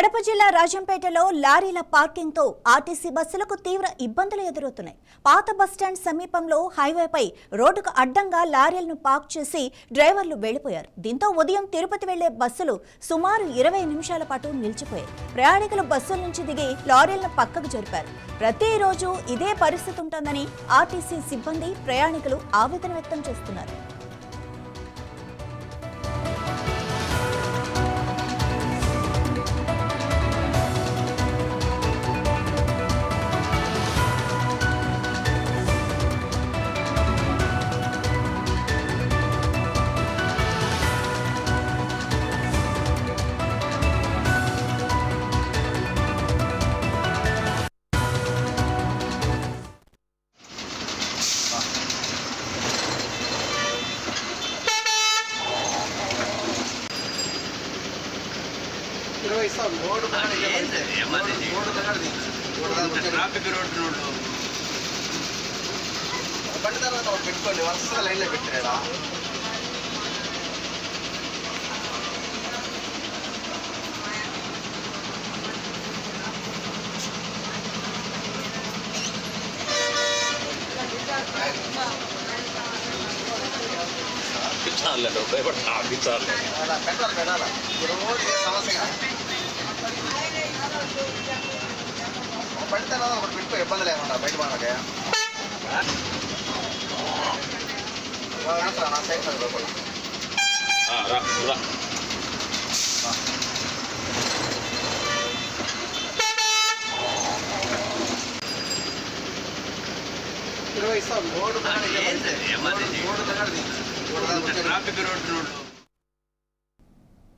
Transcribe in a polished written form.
కడప జిల్లా రాజంపేటలో లారీల పార్కింగ్ తో ఆర్టీసీ బస్సులకు తీవ్ర ఇబ్బందులు ఎదురవుతున్నాయి. పాత బస్టాండ్ సమీపంలో హైవేపై రోడ్డుకు అడ్డంగా లారీలను పార్క్ చేసి డ్రైవర్లు వెళ్లిపోయారు. దీంతో ఉదయం తిరుపతి వెళ్లే బస్సులు సుమారు 20 నిమిషాల పాటు నిలిచిపోయాయి. ప్రయాణికులు బస్సుల నుంచి దిగి లారీలను పక్కకు జరిపారు. ప్రతిరోజు ఇదే పరిస్థితి ఉంటుందని ఆర్టీసీ సిబ్బంది, ప్రయాణికులు ఆవేదన వ్యక్తం చేస్తున్నారు. బండి తర్వాత పెట్టుకోండి, వరుసగా లైన్లో పెట్టాడా. పెట్టాలి పెట్టాలా రోజు సమస్యగా బండి తర్వాత ఒకటి పెట్టుకో, ఇబ్బంది లేకుండా బయట మనకి నా సైడ్ లోపల ఇస్తాం. రోడ్డు రోడ్డు దగ్గర రోడ్డు